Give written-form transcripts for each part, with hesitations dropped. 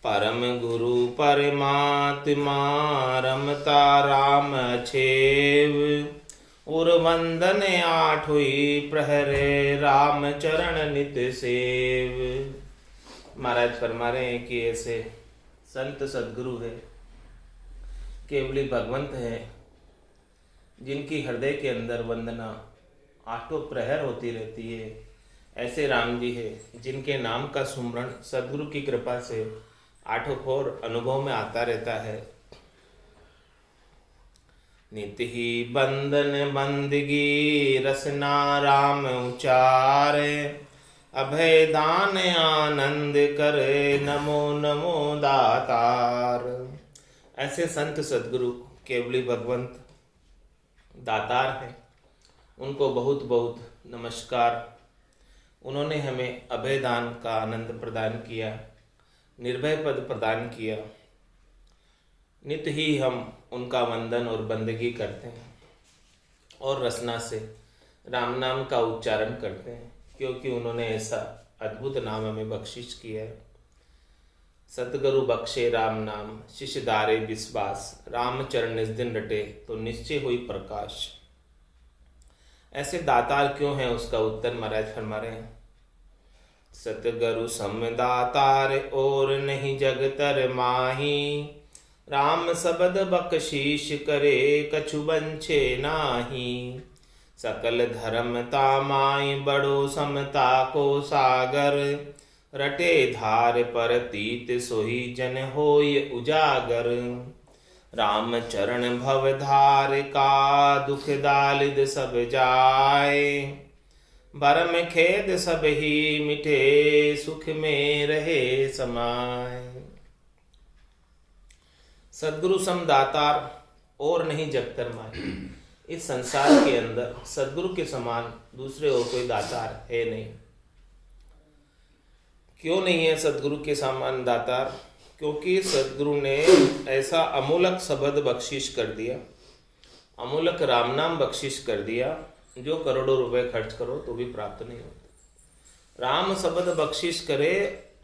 परम गुरु परमात्मा रमता राम छेव। उर वंदन आठ हुई प्रहरे राम चरण नित सेव। महाराज फरमा रहे हैं कि ऐसे संत सदगुरु है, केवली भगवंत है, जिनकी हृदय के अंदर वंदना आठों प्रहर होती रहती है। ऐसे राम जी है जिनके नाम का सुमरण सदगुरु की कृपा से आठों फोर अनुभव में आता रहता है। नित ही बंदन बंदगी रसना राम उचारे। अभय दान आनंद करे नमो नमो दातार। ऐसे संत सदगुरु केवली भगवंत दातार हैं, उनको बहुत बहुत नमस्कार। उन्होंने हमें अभय दान का आनंद प्रदान किया, निर्भय पद प्रदान किया। नित ही हम उनका वंदन और बंदगी करते हैं और रसना से राम नाम का उच्चारण करते हैं, क्योंकि उन्होंने ऐसा अद्भुत नाम हमें बख्शिश किया है। सतगुरु बख्शे राम नाम शिष्य दारे विश्वास। राम चरण निज दिन रटे तो निश्चय हुई प्रकाश। ऐसे दातार क्यों हैं, उसका उत्तर महाराज फरमा रहे हैं। सतगुरु सम दातार और नहीं जगतर माही। राम शब्द बख्शीश करे कछु बंछे नाही। सकल धर्मता माई बड़ो समता को सागर। रटे धार पर तीत सोही जन होय उजागर। राम चरण भवधार का दुख दालिद सब जाए। भरम खेद सब ही मिटे सुख में रहे समाए। सद्गुरु सम दातार और नहीं जगतर माई। इस संसार के अंदर सद्गुरु के समान दूसरे और कोई दातार है नहीं। क्यों नहीं है सद्गुरु के समान दातार? क्योंकि सद्गुरु ने ऐसा अमूलक शब्द बख्शिश कर दिया, अमूलक राम नाम बख्शिश कर दिया, जो करोड़ों रुपए खर्च करो तो भी प्राप्त नहीं होता। राम शब्द बख्शिश करे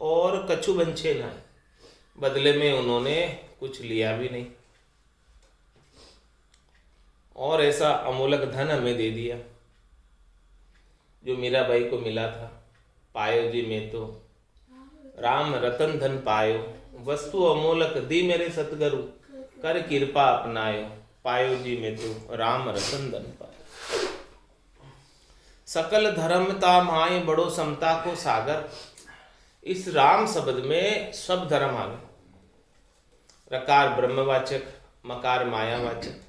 और कछु बंछे ना, बदले में उन्होंने कुछ लिया भी नहीं, और ऐसा अमूलक धन हमें दे दिया जो मीराबाई को मिला था। पायो जी में तो राम रतन धन पायो। वस्तु अमूलक दी मेरे सतगुरु कर कृपा अपनायो। पायो जी में तो राम रतन धन पायो। सकल धर्मता माय बड़ो समता को सागर। इस राम शब्द में सब धर्म आ गए। रकार ब्रह्मवाचक, मकार मायावाचक।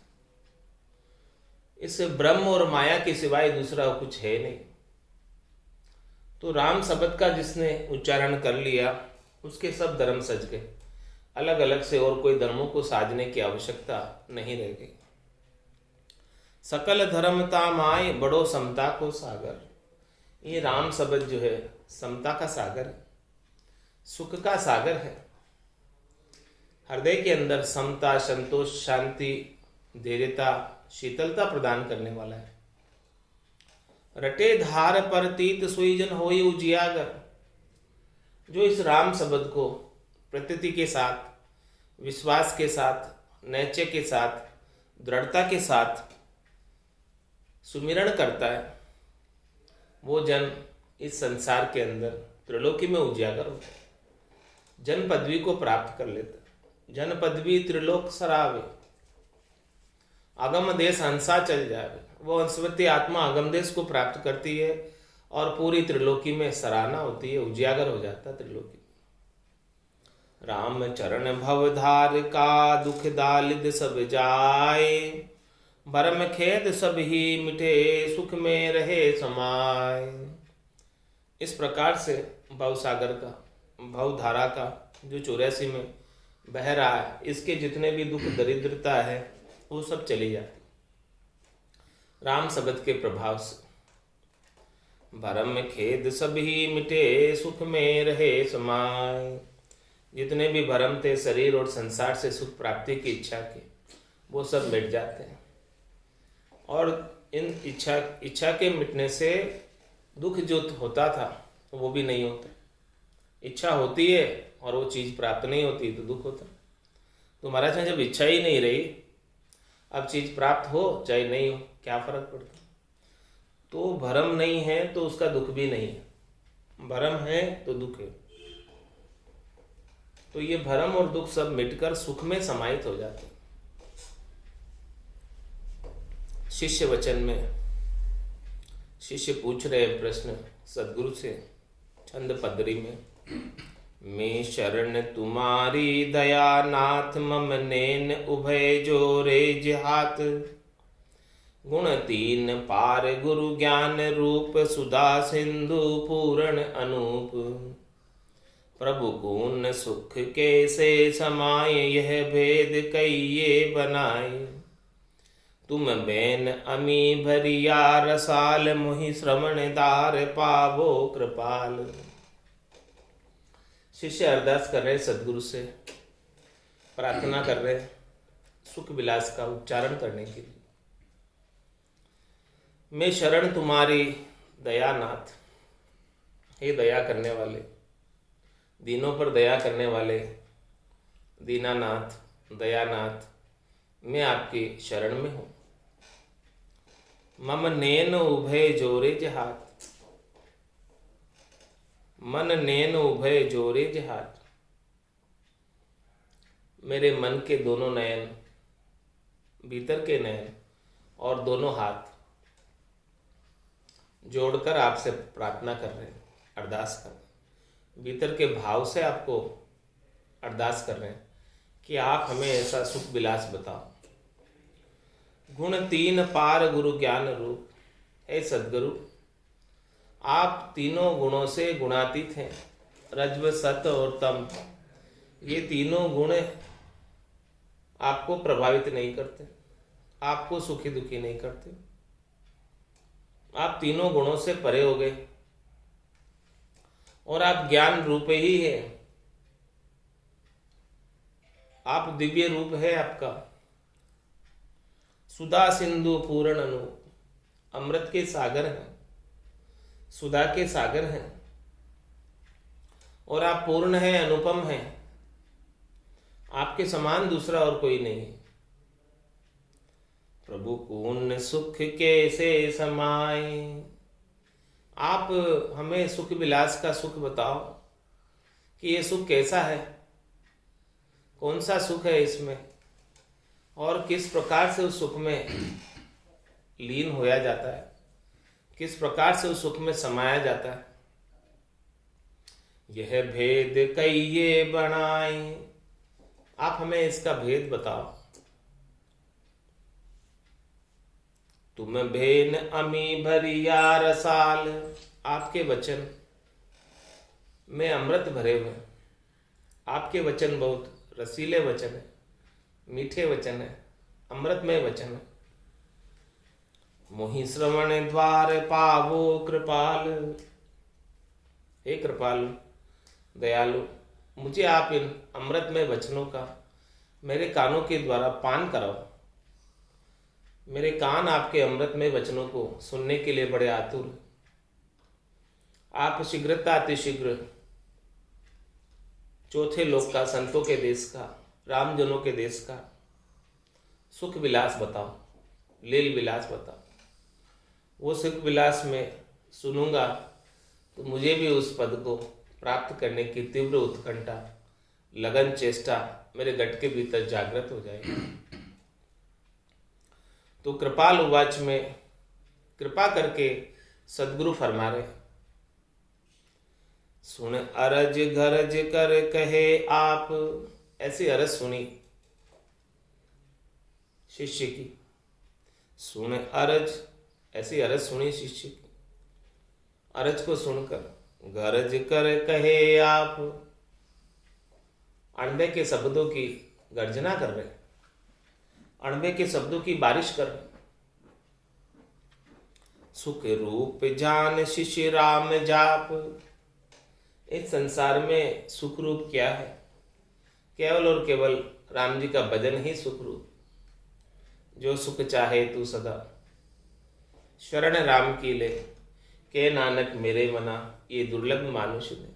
इस ब्रह्म और माया के सिवाय दूसरा कुछ है नहीं। तो राम शब्द का जिसने उच्चारण कर लिया उसके सब धर्म सज गए। अलग अलग से और कोई धर्मों को साजने की आवश्यकता नहीं रह गई। सकल धर्मता माय बड़ो समता को सागर। ये राम शब्द जो है समता का सागर है, सुख का सागर है। हृदय के अंदर समता, संतोष, शांति, धैर्यता, शीतलता प्रदान करने वाला है। रटे धार पर तीत सोई जन होई उजियागर। जो इस राम शब्द को प्रतीति के साथ, विश्वास के साथ, नैचे के साथ, दृढ़ता के साथ सुमिरण करता है, वो जन इस संसार के अंदर त्रिलोकी में उजियागर होता है, जन पदवी को प्राप्त कर लेता है। जन पदवी त्रिलोक सरावे। अगम देश हंसा चल जावे। वो हंसवती आत्मा अगम देश को प्राप्त करती है और पूरी त्रिलोकी में सराहना होती है, उजागर हो जाता है त्रिलोकी। राम चरण भवधार का दुख दालिद सब जाए। भरम खेद सब ही मिटे सुख में रहे समाए। इस प्रकार से भवसागर का, भवधारा का जो 84 में बह रहा है, इसके जितने भी दुख दरिद्रता है वो सब चली जाती राम शब्द के प्रभाव से। भरम खेद सब ही मिटे सुख में रहे समाए। जितने भी भरम थे शरीर और संसार से सुख प्राप्ति की इच्छा के, वो सब मिट जाते हैं। और इन इच्छा के मिटने से दुख जो होता था वो भी नहीं होता। इच्छा होती है और वो चीज़ प्राप्त नहीं होती तो दुख होता। तो महाराज जब इच्छा ही नहीं रही, अब चीज़ प्राप्त हो चाहे नहीं हो क्या फर्क पड़ता। तो भरम नहीं है तो उसका दुख भी नहीं है, भरम है तो दुख है। तो ये भरम और दुख सब मिटकर सुख में समाहित हो जाते। शिष्य वचन में शिष्य पूछ रहे प्रश्न सदगुरु से छंद पदरी में, मैं शरण तुम्हारी दया नाथ, मम नैन उभय जोरे जिहात। गुण तीन पार गुरु ज्ञान रूप, सुधा सिंधु पूर्ण अनूप। प्रभु गुण सुख कैसे समाये, यह भेद कहिए बनाए। तुम बैन अमी भरिया रसाल, मुहि श्रवण दार पावो कृपाल। शिष्य अरदास कर रहे सदगुरु से, प्रार्थना कर रहे सुख विलास का उच्चारण करने के लिए। मैं शरण तुम्हारी दयानाथ, हे दया करने वाले, दीनों पर दया करने वाले दीनानाथ, दयानाथ, मैं आपकी शरण में हूँ। मम नैन उभय जोरे जहात, मन नैन उभय जोरे जहात। मेरे मन के दोनों नयन, भीतर के नयन और दोनों हाथ जोड़कर आपसे प्रार्थना कर रहे हैं, अरदास कर रहे हैं। भीतर के भाव से आपको अरदास कर रहे हैं कि आप हमें ऐसा सुख विलास बताओ। गुण तीन पार गुरु ज्ञान रूप, हे सद्गुरु आप तीनों गुणों से गुणातीत हैं। रज्व सत और तम, ये तीनों गुण आपको प्रभावित नहीं करते, आपको सुखी दुखी नहीं करते। आप तीनों गुणों से परे हो गए और आप ज्ञान रूप ही है। आप दिव्य रूप है आपका। सुधा सिंधु पूर्ण अनूप, अमृत के सागर हैं, सुधा के सागर हैं और आप पूर्ण हैं, अनुपम हैं। आपके समान दूसरा और कोई नहीं। प्रभु पूर्ण सुख कैसे समाए, आप हमें सुख विलास का सुख बताओ कि ये सुख कैसा है, कौन सा सुख है इसमें और किस प्रकार से उस सुख में लीन होया जाता है, किस प्रकार से उस सुख में समाया जाता है। यह भेद कहिए बनाए, आप हमें इसका भेद बताओ। तुम भेन अमी भरिया रसाल, आपके वचन में अमृत भरे हुए। आपके वचन बहुत रसीले वचन है, मीठे वचन है, अमृतमय वचन है। मोहि श्रवण द्वार पावो कृपाल, हे कृपालु दयालु, मुझे आप इन अमृतमय वचनों का मेरे कानों के द्वारा पान कराओ। मेरे कान आपके अमृतमय वचनों को सुनने के लिए बड़े आतुर हैं। आप शीघ्रता अतिशीघ्र चौथे लोक का, संतों के देश का, रामजनों के देश का सुख विलास बताओ, लील विलास बताओ। वो सुख विलास में सुनूंगा तो मुझे भी उस पद को प्राप्त करने की तीव्र उत्कंठा, लगन, चेष्टा मेरे गट के भीतर जागृत हो जाएगी। तो कृपाल उवाच में कृपा करके सद्गुरु फरमा रहे, सुन अरज गरज कर कहे आप। ऐसी अरज सुनी शिष्य की, सुन अरज, ऐसी अरज सुनी शिष्य की। अरज को सुनकर गरज कर कहे आप, अणबे के शब्दों की गर्जना कर रहे, अणबे के शब्दों की बारिश कर रहे। सुख रूप जान शिष्य राम जाप, इस संसार में सुख रूप क्या है? केवल और केवल राम जी का भजन ही सुख रूप। जो सुख चाहे तू सदा, शरण राम की ले, के नानक मेरे मना, ये दुर्लभ मानुष ने।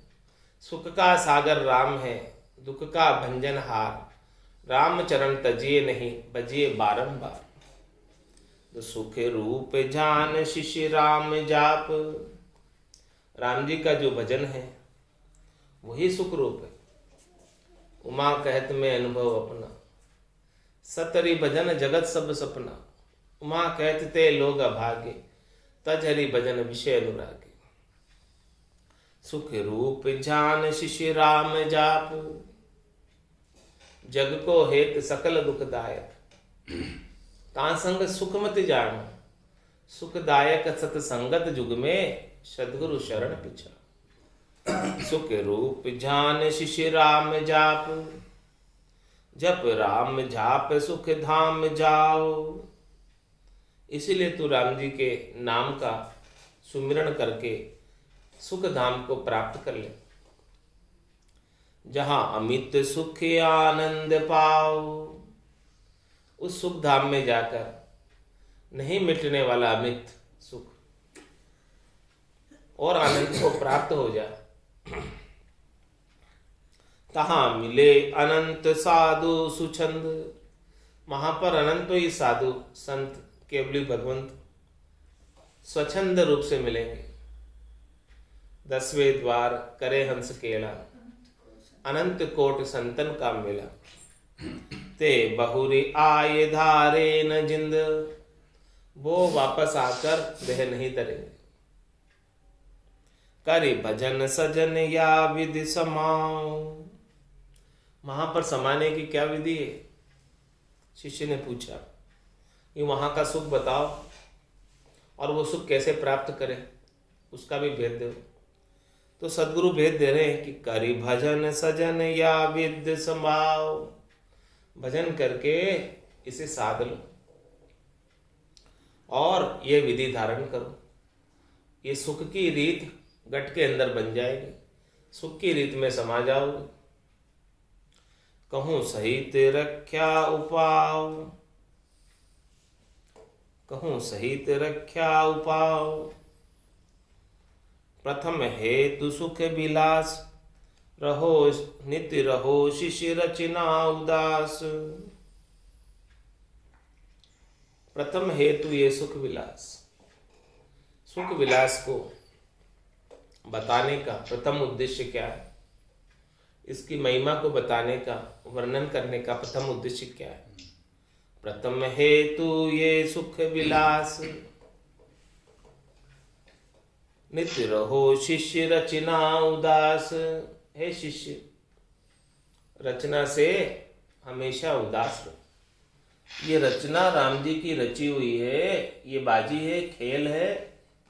सुख का सागर राम है, दुख का भंजन हार। राम चरण तजिए नहीं, बजिए बारंबार। तो सुख रूप जान शिष्य राम जाप। राम जी का जो भजन है वही सुख रूप है। उमा कहत में अनुभव अपना, सतरी भजन जगत सब सपना। उमा कहत ते लोग अभागे, तज हरि भजन विषय अनुरागे। सुख रूप जान शिष्य राम जाप, जग को हेत सकल दुखदायक। तांसंग सुख मत जानो, सुखदायक सतसंगत जुग में, सद्गुरु शरण पिछा। सुख रूप जान शिष्य राम जाप, जप राम जाप सुख धाम जाओ। इसीलिए तू राम जी के नाम का सुमिरण करके सुख धाम को प्राप्त कर ले, जहां अमित सुख आनंद पाओ। उस सुख धाम में जाकर नहीं मिटने वाला अमित सुख और आनंद को प्राप्त हो जा। तहां मिले अनंत साधु सुछंद, वहां पर अनंत ही साधु संत केवली भगवंत स्वच्छंद रूप से मिलेंगे। 10वें द्वार करे हंस केला, अनंत कोट संतन का मिला। ते बहुरी आए धारे न जिंद, वो वापस आकर देह नहीं धरेंगे। करे भजन सजन या विधि समाओ। वहां पर समाने की क्या विधि है? शिष्य ने पूछा, ये वहां का सुख बताओ, और वो सुख कैसे प्राप्त करें, उसका भी भेद दो। तो सदगुरु भेद दे रहे हैं कि करी भजन सजन या विधि समाओ। भजन करके इसे साध लो और ये विधि धारण करो। ये सुख की रीत गट के अंदर बन जाएगी, सुख की रीत में समा जाओगे। कहूं सहित रख्या उपाओ, कहूं सहित रख्या उपाओ। प्रथम हेतु सुख विलास, रहो नित्य रहो शिष्य रचना उदास। प्रथम हेतु ये सुख विलास। सुख विलास को बताने का प्रथम उद्देश्य क्या है? इसकी महिमा को बताने का, वर्णन करने का प्रथम उद्देश्य क्या है? प्रथम हेतु ये सुख विलास, नित्य रहो शिष्य रचना उदास। हे शिष्य, रचना से हमेशा उदास रहो। ये रचना राम जी की रची हुई है, ये बाजी है, खेल है।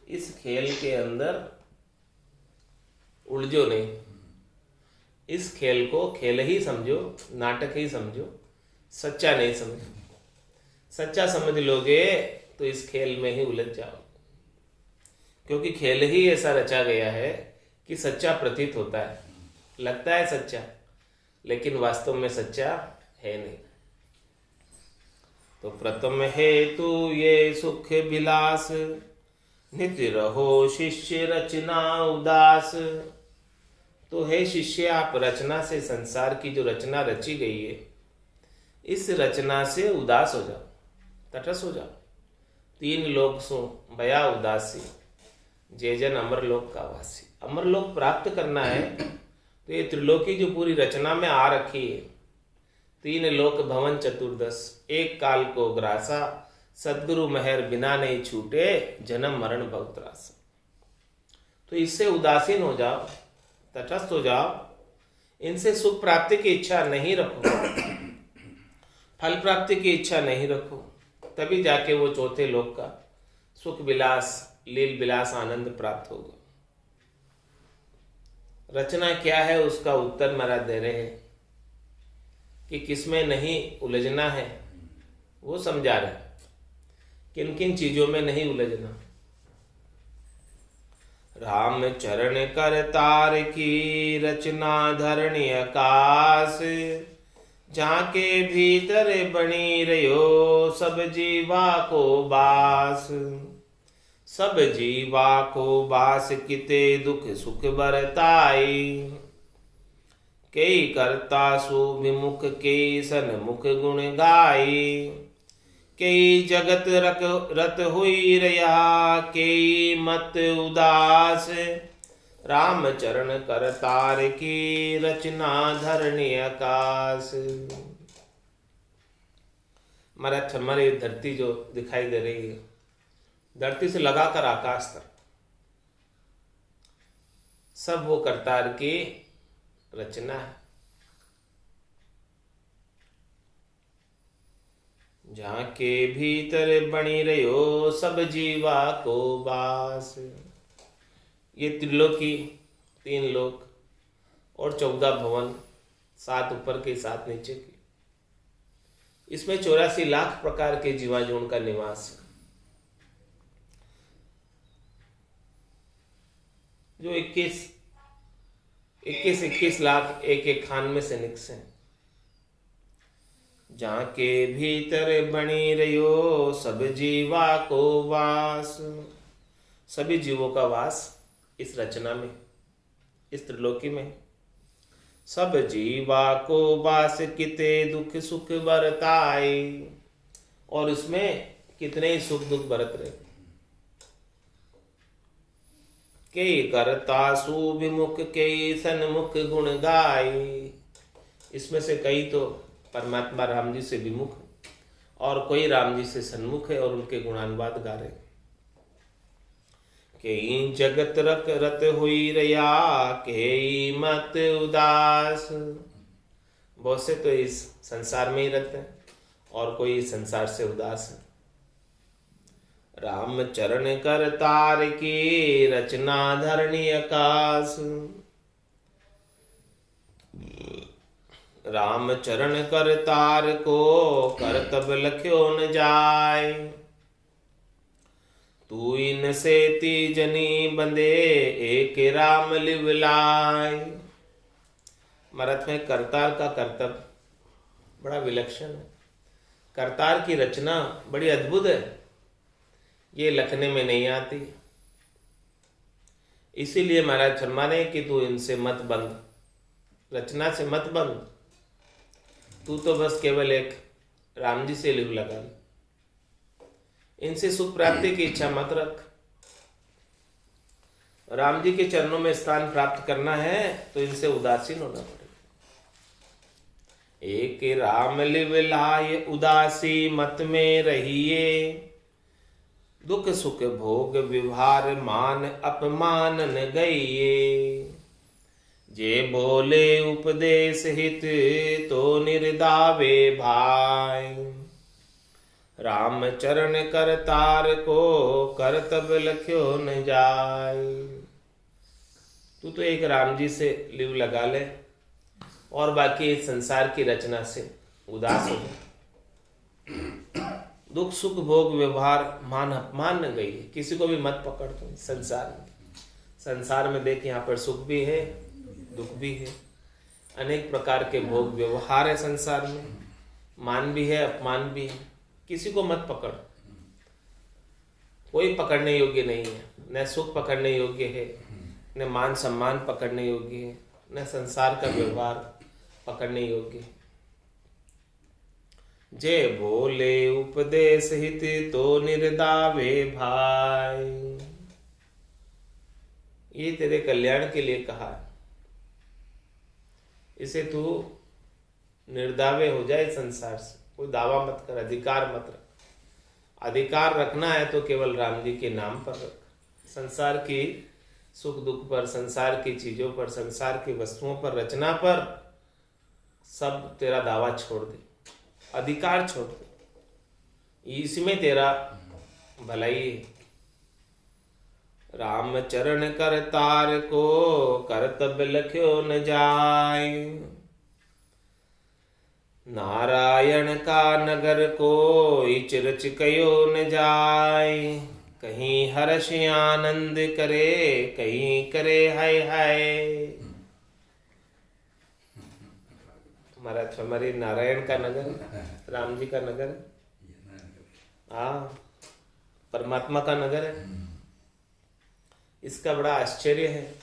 इस खेल के अंदर उलझो नहीं। इस खेल को खेल ही समझो, नाटक ही समझो, सच्चा नहीं समझो। सच्चा समझ लोगे तो इस खेल में ही उलझ जाओ, क्योंकि खेल ही ऐसा रचा गया है कि सच्चा प्रतीत होता है, लगता है सच्चा, लेकिन वास्तव में सच्चा है नहीं। तो प्रथम हेतु ये सुख विलास, नित्य रहो शिष्य रचना उदास। तो हे शिष्य, आप रचना से, संसार की जो रचना रची गई है, इस रचना से उदास हो जाओ, तटस्थ हो जाओ। 3 लोक सो भया उदासी, जे जन अमरलोक का वासी। अमरलोक प्राप्त करना है तो ये त्रिलोकी जो पूरी रचना में आ रखी है, 3 लोक भवन चतुर्दश, एक काल को ग्रासा। सद्गुरु मेहर बिना नहीं छूटे, जन्म मरण बहुत त्रासा। तो इससे उदासीन हो जाओ, तटस्थ हो जाओ। इनसे सुख प्राप्ति की इच्छा नहीं रखो, फल प्राप्ति की इच्छा नहीं रखो, तभी जाके वो चौथे लोक का सुख विलास, लील विलास आनंद प्राप्त होगा। रचना क्या है उसका उत्तर महाराज दे रहे हैं कि किसमें नहीं उलझना है, वो समझा रहे। किन किन चीजों में नहीं उलझना। राम चरण कर तार की रचना धरणी आकाश, जाके भीतर बनी रहो सब जीवा को बास। सब जीवा को बास किते दुख सुख बरताई, कई करता सो विमुख के सन्मुख गुण गाई। कई जगत रत हुई रया कई मत उदास। राम चरण कर तार की रचना धरणी आकाश। हमारी धरती जो दिखाई दे रही है, धरती से लगाकर आकाश तक सब वो करतार की रचना है। जहाँ के भीतर बनी रहो सब जीवा को बास। ये त्रिलोकी, 3 लोक और 14 भवन, 7 ऊपर के 7 नीचे के, इसमें 84 लाख प्रकार के जीवाणुओं का निवास है। जो 21 लाख एक खान में से निकसे हैं। जहाँ के भीतर बनी रहो सब जीवा को वास। सभी जीवों का वास इस रचना में, इस त्रिलोकी में। सब जीवा को वास किते दुख सुख बरताए। और इसमें कितने ही सुख दुख बरत रहे। कई करता सुविमुख कई सन्मुख गुण गाई। इसमें से कई तो परमात्मा राम जी से विमुख और कोई राम जी से सन्मुख है और उनके गुणानुवाद गा रहे। कई जगत रत हुई रया कई मत उदास। बहुत से तो इस संसार में ही रहते हैं और कोई इस संसार से उदास है। राम चरण कर तार की रचना धरणी आकाश। राम चरण कर तार को करतब लख्यो न जाय। तू इन से तीजनी बंदे एक राम लिवलाय। मरथ में करतार का कर्तव्य बड़ा विलक्षण है। करतार की रचना बड़ी अद्भुत है, ये लिखने में नहीं आती। इसीलिए महाराज फरमाने कि तू इनसे मत बंध, रचना से मत बंध। तू तो बस केवल एक राम जी से लिव लगा। इनसे सुख प्राप्ति की इच्छा मत रख। राम जी के चरणों में स्थान प्राप्त करना है तो इनसे उदासीन होना पड़ेगा। एक राम लिव लाय उदासी मत में रहिए। दुख सुख भोग व्यवहार मान अपमान न गइये। जे बोले उपदेश हित तो निर्दावे भाई। राम चरण कर तार को करतब लख्यो न जाय। तू तो एक राम जी से लिव लगा ले और बाकी संसार की रचना से उदास हो जा। दुख सुख भोग व्यवहार मान अपमान न गई। किसी को भी मत पकड़ तुम संसार में देख, यहाँ पर सुख भी है दुख भी है, अनेक प्रकार के भोग व्यवहार है संसार में, मान भी है अपमान भी है। किसी को मत पकड़, कोई पकड़ने योग्य नहीं है। न सुख पकड़ने योग्य है, न मान सम्मान पकड़ने योग्य है, न संसार का व्यवहार पकड़ने योग्य है। जे बोले उपदेश हित तो निर्दावे भाई। ये तेरे कल्याण के लिए कहा है, इसे तू निर्दावे हो जाए संसार से। कोई दावा मत कर, अधिकार मत रख। अधिकार रखना है तो केवल राम जी के नाम पर रख। संसार की सुख दुख पर, संसार की चीजों पर, संसार की वस्तुओं पर, रचना पर सब तेरा दावा छोड़ दे, अधिकार छोड़ दे। इसमें तेरा भलाई है। राम चरण कर तार को करतब लख्यो न जाय। नारायण का नगर को इचरच कयो न जाय। कहीं हर्ष आनंद करे कहीं करे हाय हाय। महाराज हमारे नारायण का नगर, राम जी का नगर, हाँ परमात्मा का नगर है। इसका बड़ा आश्चर्य है,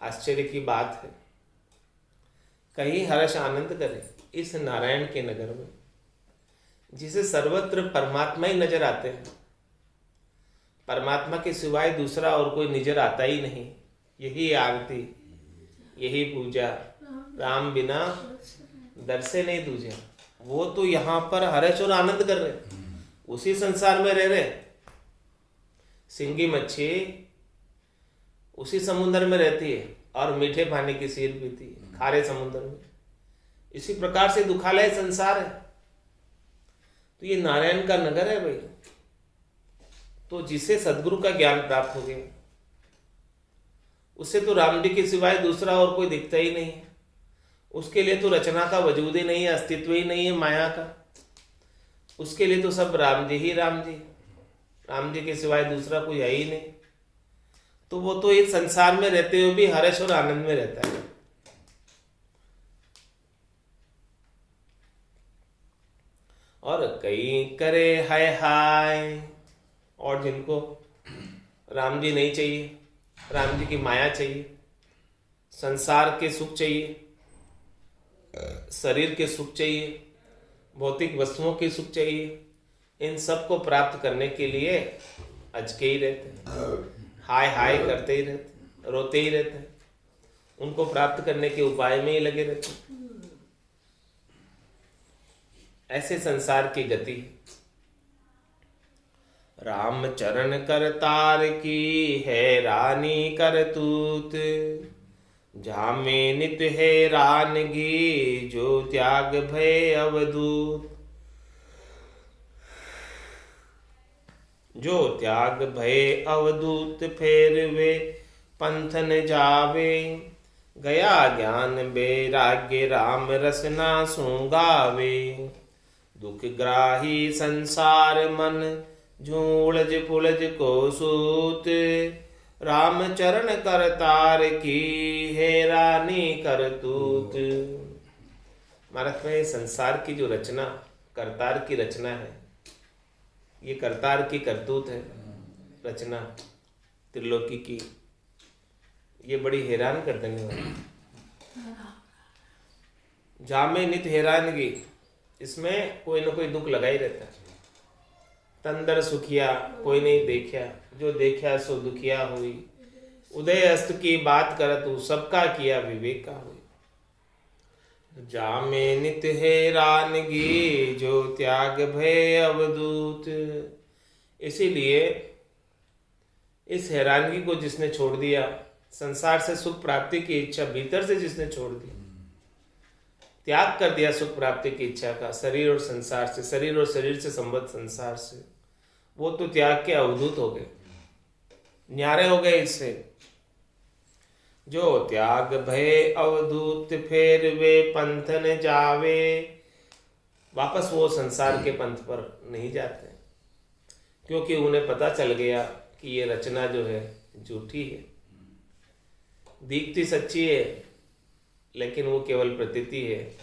आश्चर्य की बात है। कहीं हर्ष आनंद करे इस नारायण के नगर में, जिसे सर्वत्र परमात्मा ही नजर आते हैं। परमात्मा के सिवाय दूसरा और कोई नजर आता ही नहीं। यही आरती, यही पूजा, राम बिना दर से नहीं दूजा। वो तो यहाँ पर हर्ष और आनंद कर रहे, उसी संसार में रह रहे। सिंगी मच्छी उसी समुद्र में रहती है और मीठे पानी की सीर पीती है खारे समुद्र में। इसी प्रकार से दुखालय संसार है। तो ये नारायण का नगर है भाई। तो जिसे सदगुरु का ज्ञान प्राप्त हो गया, उसे तो राम जी के सिवाय दूसरा और कोई दिखता ही नहीं है। उसके लिए तो रचना का वजूद ही नहीं है, अस्तित्व ही नहीं है माया का। उसके लिए तो सब राम जी ही राम जी, राम जी के सिवाय दूसरा कोई है ही नहीं। तो वो तो इस संसार में रहते हुए भी हर्ष और आनंद में रहता है। और कई करे हाय हाय, और जिनको राम जी नहीं चाहिए, राम जी की माया चाहिए, संसार के सुख चाहिए, शरीर के सुख चाहिए, भौतिक वस्तुओं के सुख चाहिए, इन सब को प्राप्त करने के लिए अचके ही रहते, हाय हाय करते ही रहते, रोते ही रहते, उनको प्राप्त करने के उपाय में ही लगे रहते। ऐसे संसार की गति। राम चरण कर तार की है रानी करतूत, जामे नित है रानगी जो त्याग भय अवधूत। जो त्याग भय अवधूत फेर वे पंथन जावे, गया ज्ञान वैराग्य राम रसना सुगावे। दुख ग्राही संसार मन जो उलझ पुलझ को सूत, राम चरण कर तार की है रानी करतूत। महाराज में संसार की जो रचना, करतार की रचना है, ये करतार की करतूत है रचना त्रिलोकी की। ये बड़ी हैरान कर देने वाली। जामे नित हैरानगी, इसमें कोई ना कोई दुख लगा ही रहता है। तंदर सुखिया कोई नहीं देखा, जो देखा सो दुखिया हुई। उदय अस्त की बात करत तू, सबका किया विवेक का हुई। जामे नित हैरानगी जो त्याग भय अवधूत। इसीलिए इस हैरानगी को जिसने छोड़ दिया, संसार से सुख प्राप्ति की इच्छा भीतर से जिसने छोड़ दी, त्याग कर दिया सुख प्राप्ति की इच्छा का, शरीर और संसार से, शरीर और शरीर से संबद्ध संसार से, वो तो त्याग के अवधूत हो गए, न्यारे हो गए इससे। जो त्याग भय अवधूत फेर वे पंथन जावे, वापस वो संसार के पंथ पर नहीं जाते, क्योंकि उन्हें पता चल गया कि ये रचना जो है झूठी है। दिखती सच्ची है लेकिन वो केवल प्रतीति है,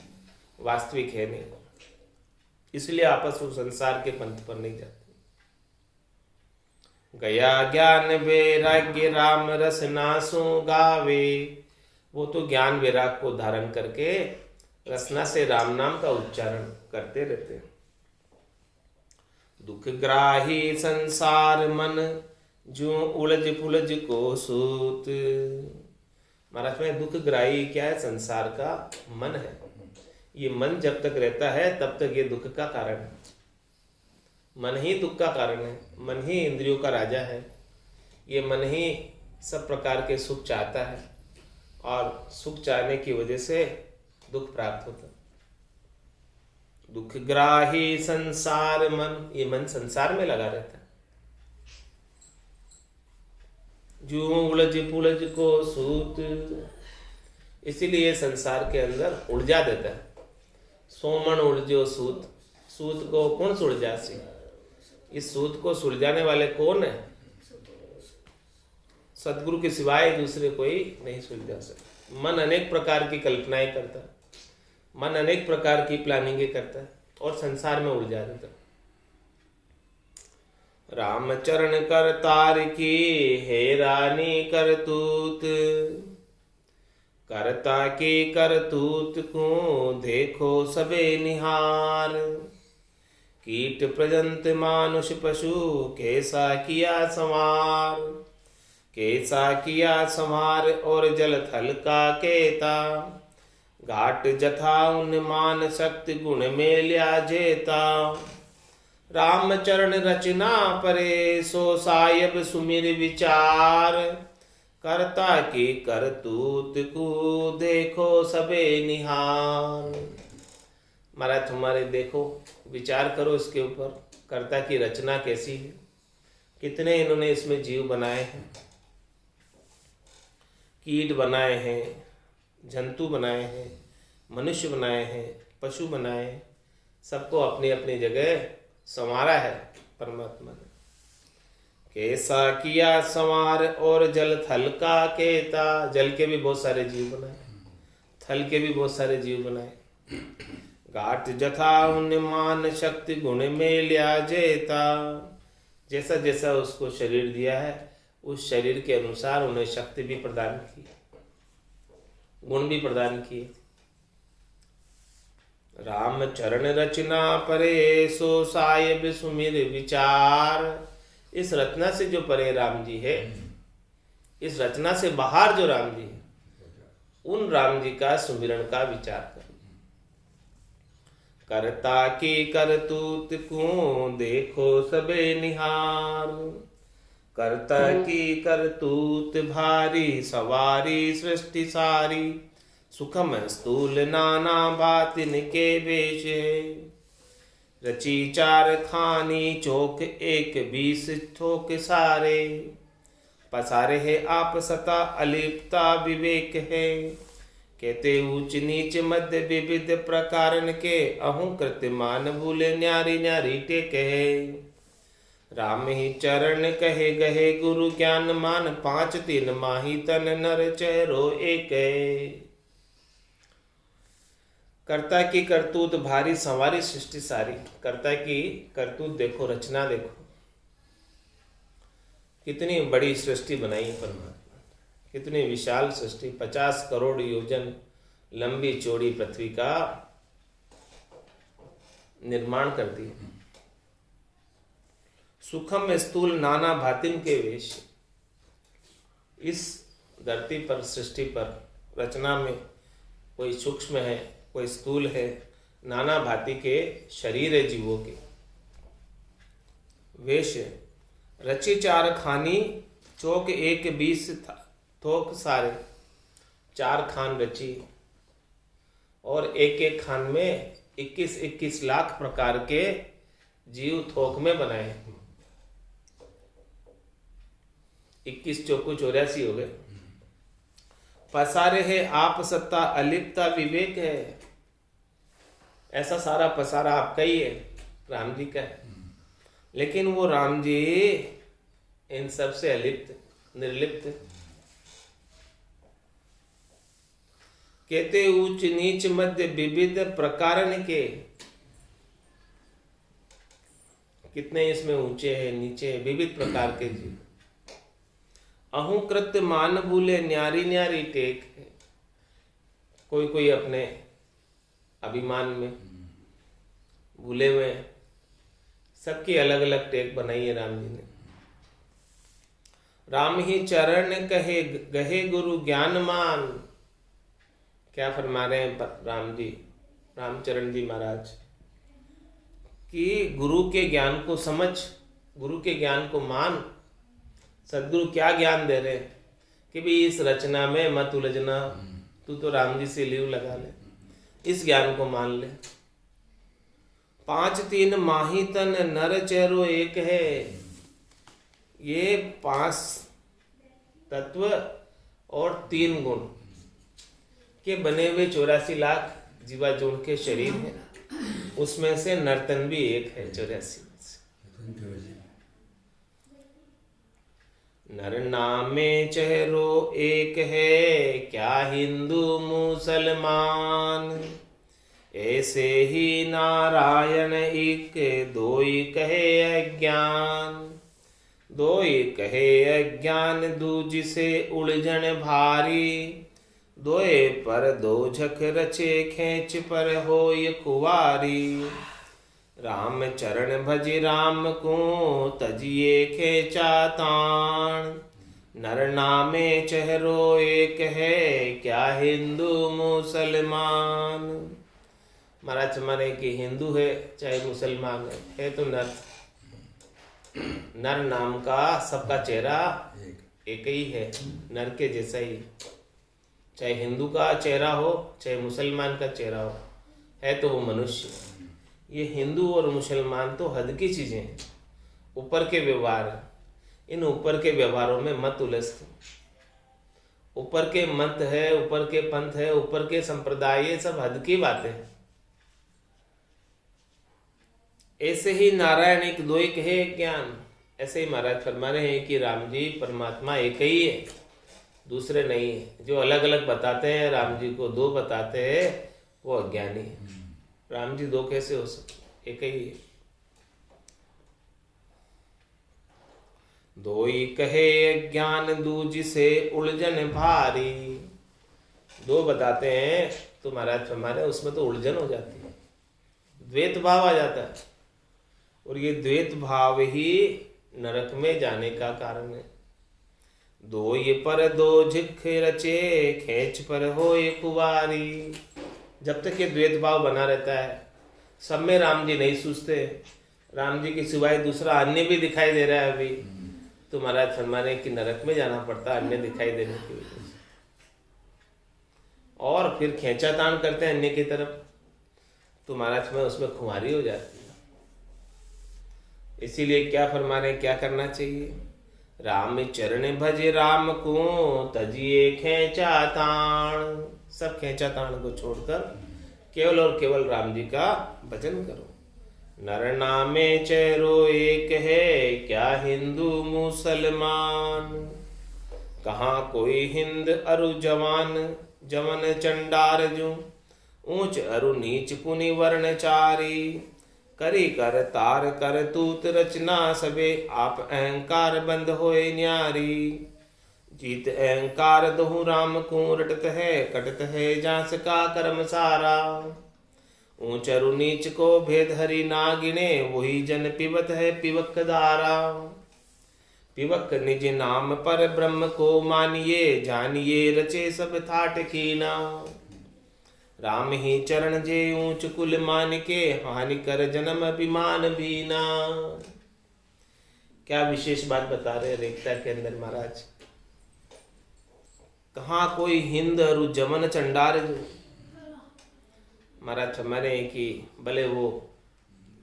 वास्तविक है नहीं। इसलिए आपस वो संसार के पंथ पर नहीं जाते। गया ज्ञान वैराग्य राम रस नासु गावे। वो तो ज्ञान वैराग को धारण करके रसना से राम नाम का उच्चारण करते रहते हैं। दुख ग्राही संसार मन जो उलझ पुलझ को सूत। महाराज में दुख ग्राही क्या है? संसार का मन है। ये मन जब तक रहता है तब तक ये दुख का कारण है। मन ही दुख का कारण है, मन ही इंद्रियों का राजा है। ये मन ही सब प्रकार के सुख चाहता है और सुख चाहने की वजह से दुख प्राप्त होता है। दुख ग्राही संसार मन, ये मन संसार में लगा रहता है। जो उलझ पुलझ को सूत, इसीलिए संसार के अंदर उलझा देता है। सोमन उलझो सूत, सूत को कौन सुलझासी? इस सूत को सुलझाने वाले कौन है? सदगुरु के सिवाय दूसरे कोई नहीं सुलझा सकता। मन अनेक प्रकार की कल्पनाएं करता है, मन अनेक प्रकार की प्लानिंगें करता है और संसार में उलझा देता है। राम चरण कर तार की हे रानी करतूत। करता के करतूत को देखो सबे निहार। कीट प्रजंत मानुष पशु कैसा किया संवार। कैसा किया संहार और जल थल का केता। घाट जथा उन्मान शक्ति गुण में लिया जेता। राम चरण रचना परे सो सायब सुमिर विचार। करता की करतूत को देखो सबे निहार। महाराज तुम्हारे देखो, विचार करो इसके ऊपर, कर्ता की रचना कैसी है, कितने इन्होंने इसमें जीव बनाए हैं, कीट बनाए हैं, जंतु बनाए हैं, मनुष्य बनाए हैं, पशु बनाए, सबको अपनी अपनी जगह संवारा है परमात्मा ने। कैसा किया संवार और जल थल का केता। जल के भी बहुत सारे जीव बनाए, थल के भी बहुत सारे जीव बनाए। घाट जथा उन्मान शक्ति गुण में लिया जेता। जैसा जैसा उसको शरीर दिया है उस शरीर के अनुसार उन्हें शक्ति भी प्रदान की, गुण भी प्रदान किए। राम चरण रचना परे सो सायब सुमिर विचार। इस रचना से जो परे राम जी है, इस रचना से बाहर जो राम जी है, उन राम जी का सुमिरन का विचार कर। करता की करतूत को देखो सबे निहार। करता की करतूत भारी सवारी सृष्टि सारी। सुखम स्थूल नाना बातिन के वेश। रची चार खानी चौक एक 20 थोक सारे। पसारे है आप सता अलिप्ता विवेक है। कहते ऊंच नीच मध्य विविध प्रकारन के। अहूँ कृत्यमान भूले न्यारी न्यारी टेक है। राम ही चरण कहे गहे गुरु ज्ञान मान। 5 3 माही तन नर चेहरो एक है। कर्ता की करतूत भारी संवारी सृष्टि सारी। कर्ता की करतूत देखो, रचना देखो, कितनी बड़ी सृष्टि बनाई परमात्मा, कितनी विशाल सृष्टि। 50 करोड़ योजन लंबी चौड़ी पृथ्वी का निर्माण कर दिया। सुखम स्थूल नाना भातिन के वेश। इस धरती पर, सृष्टि पर, रचना में कोई सूक्ष्म है, कोई स्थूल है, नाना भांति के शरीर है जीवों के। वेश रची चार खानी चौक एक 20 थोक सारे। 4 खान रची और एक एक खान में 21 लाख प्रकार के जीव थोक में बनाए। 21 चौको 84 हो गए। पसारे है आप सत्ता अलिप्ता विवेक है। ऐसा सारा पसारा आपका ही है, राम जी का है, लेकिन वो राम जी इन सब से अलिप्त, निर्लिप्त। कहते ऊंच नीच मध्य विविध प्रकारन के। कितने इसमें ऊंचे हैं, नीचे हैं, विविध प्रकार के जीव। अहूँ कृत्य मान भूले न्यारी न्यारी टेक है। कोई कोई अपने अभिमान में भूले हुए, सबकी अलग अलग टेक बनाई है राम जी ने। राम ही चरण कहे गहे गुरु ज्ञान मान। क्या फरमा रहे हैं राम जी, रामचरण जी महाराज, कि गुरु के ज्ञान को समझ, गुरु के ज्ञान को मान। सदगुरु क्या ज्ञान दे रहे हैं कि भी इस रचना में मत उलझना, तू तो राम जी से लीव लगा ले, इस ज्ञान को मान ले। 5 3 माही तन नर चेहरो एक है। ये 5 तत्व और 3 गुण के बने हुए 84 लाख जीवा जोड़ के शरीर है। उसमें से नर्तन भी एक है 84 में से। नर नामे चेहरो एक है, क्या हिंदू मुसलमान। ऐसे ही नारायण एक, दोई कहे अज्ञान। दोई कहे अज्ञान दूज से उलझन भारी। दोए पर दो झक रचे खेच पर होय कुवारी। राम चरण भज राम को तजिए खेचा ताण। नर नामे चेहरो एक है क्या हिंदू मुसलमान। महाराज माने कि हिंदू है चाहे मुसलमान है तो नर। नर नाम का सबका चेहरा एक ही है, नर के जैसा ही। चाहे हिंदू का चेहरा हो चाहे मुसलमान का चेहरा हो, है तो वो मनुष्य। ये हिंदू और मुसलमान तो हद की चीजें हैं, ऊपर के व्यवहार। इन ऊपर के व्यवहारों में मत उलझ। ऊपर के मत है, ऊपर के पंथ है, ऊपर के संप्रदाय, ये सब हद की बातें हैं। ऐसे ही नारायण एक दो एक है ज्ञान। ऐसे ही महाराज फरमा रहे हैं कि राम जी परमात्मा एक ही है, दूसरे नहीं है। जो अलग अलग बताते हैं राम जी को दो बताते हैं वो अज्ञानी है। राम जी दो कैसे हो सकते, एक ही है। दोई कहे अज्ञान दूज से उलझन भारी। दो बताते हैं तो महाराज फरमाते हैं उसमें तो उलझन हो जाती है, द्वैत भाव आ जाता है। और ये द्वैत भाव ही नरक में जाने का कारण है। दो ये पर दो झिक रचे खेच पर होए कुवारी। जब तक ये द्वैत भाव बना रहता है, सब में राम जी नहीं सूझते, राम जी के सिवाय दूसरा अन्य भी दिखाई दे रहा है अभी, तो महाराज फरमाने कि नरक में जाना पड़ता है अन्य दिखाई देने की वजह से। और फिर खींचातान करते हैं अन्य की तरफ, तो महाराज में उसमें खुमारी हो जाती है। इसीलिए क्या फरमाने, क्या करना चाहिए। राम चरण भज राम को तजिए खींचातान। सब खींचातान को छोड़कर केवल और केवल राम जी का भजन करो। नर नामे चेहरो एक है क्या हिंदू मुसलमान। कहाँ कोई हिंद अरु जवान जमन चंडार जो। ऊंच अरु नीच पुनि वर्ण चारी। करी कर तार कर तूत रचना सबे आप अहंकार बंद होए न्यारी। जीत अहंकार दोहु राम को रटत है कटत है जांस का कर्म सारा। ऊंच अरु नीच को भेद हरि ना गिने वही जन पिबत है पिवक धारा। पिवक निज नाम पर ब्रह्म को मानिए जानिए रचे सब थाट कीना। राम ही चरण जे ऊंच कुल मान के हानि कर जन्म अभिमान बीना। क्या विशेष बात बता रहे रेखता के अंदर महाराज। कहाँ कोई हिंद अरु जमन चंडार जो। महाराज हमारे कि भले वो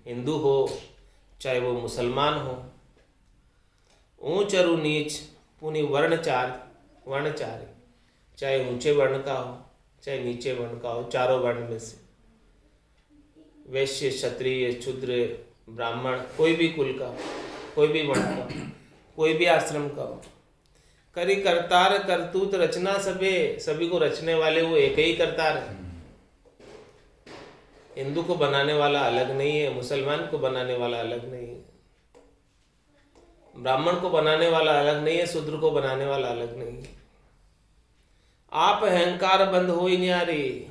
हिंदू हो चाहे वो मुसलमान हो, ऊंच अरु नीच पुनि वर्णचारी, चाहे ऊंचे वर्ण का हो चाहे नीचे वर्ण का हो, चारों वर्ण में से वैश्य क्षत्रिय शूद्र ब्राह्मण, कोई भी कुल का, कोई भी वर्ण का, कोई भी आश्रम का हो। करी करतार करतूत रचना सबे, सभी को रचने वाले वो एक ही करतार है। हिंदू को बनाने वाला अलग नहीं है, मुसलमान को बनाने वाला अलग नहीं है, ब्राह्मण को बनाने वाला अलग नहीं है, शूद्र को बनाने वाला अलग नहीं है। आप अहंकार बंद हो ही नहीं आ रही।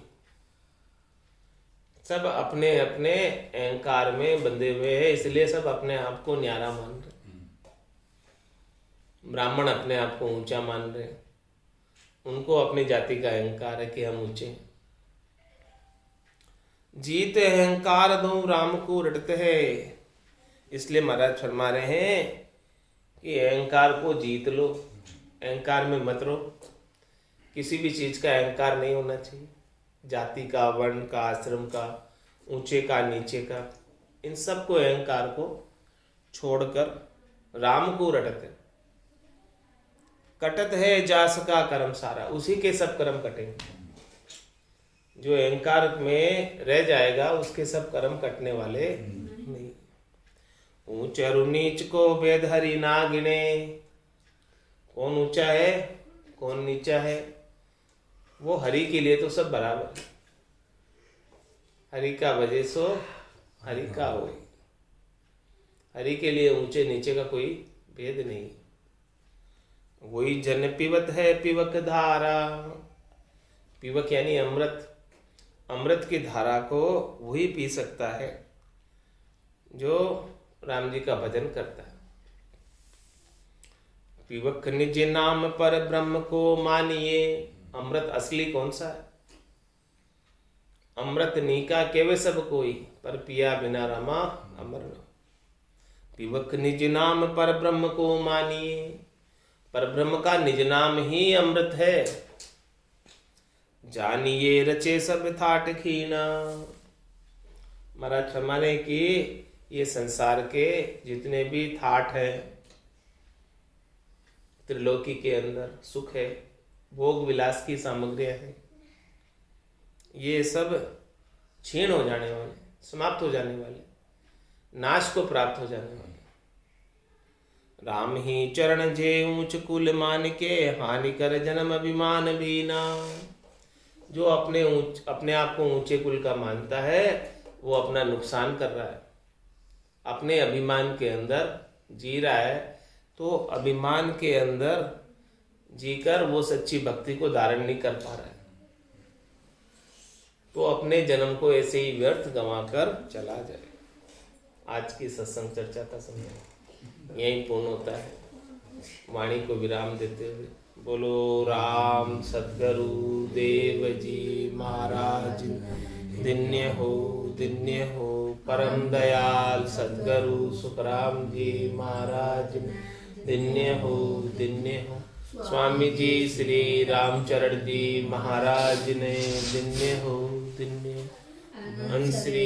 सब अपने अपने अहंकार में बंधे हुए हैं, इसलिए सब अपने आप को न्यारा मान रहे। ब्राह्मण अपने आप को ऊंचा मान रहे, उनको अपनी जाति का अहंकार है कि हम ऊंचे। जीत अहंकार दो राम को रटते हैं। इसलिए महाराज फरमा रहे हैं कि अहंकार को जीत लो, अहंकार में मत रहो। किसी भी चीज का अहंकार नहीं होना चाहिए, जाति का, वर्ण का, आश्रम का, ऊंचे का, नीचे का, इन सब को अहंकार को छोड़कर राम को रटते। कटत है जास का कर्म सारा, उसी के सब कर्म कटेंगे। जो अहंकार में रह जाएगा उसके सब कर्म कटने वाले नहीं। ऊंच और नीच को भेद हरि ना गिने। कौन ऊंचा है कौन नीचा है, वो हरि के लिए तो सब बराबर। हरि का भजे सो हरि का होए। हरि के लिए ऊंचे नीचे का कोई भेद नहीं। वही जन पिबत है पिवक धारा। पीवक यानी अमृत। अमृत की धारा को वही पी सकता है जो राम जी का भजन करता है। पीवक निज नाम पर ब्रह्म को मानिए। अमृत असली कौन सा है? अमृत नीका केवे सब कोई, पर पिया बिना रमा अमर न। पीवक निज नाम पर ब्रह्म को मानिए। पर ब्रह्म का निज नाम ही अमृत है। जानिए रचे सब थाट खीना। महाराज फरमाने की ये संसार के जितने भी थाट है, त्रिलोकी के अंदर सुख है, भोग विलास की सामग्रियां हैं, ये सब क्षीण हो जाने वाले, समाप्त हो जाने वाले, नाश को प्राप्त हो जाने वाले। राम ही चरण जे ऊंच कुल मान के, हानि कर जन्म अभिमान बीना। जो अपने आप को ऊंचे कुल का मानता है वो अपना नुकसान कर रहा है, अपने अभिमान के अंदर जी रहा है। तो अभिमान के अंदर जीकर वो सच्ची भक्ति को धारण नहीं कर पा रहा है, तो अपने जन्म को ऐसे ही व्यर्थ गंवाकर चला जाए। आज की सत्संग चर्चा का समय यही पूर्ण होता है। वाणी को विराम देते हुए बोलो राम सद्गुरु देव जी महाराज दिन्य हो परम दयाल सद्गुरु सुखराम जी महाराज दिन्य हो। स्वामी जी श्री रामचरण जी महाराज ने दिन्य हो। श्री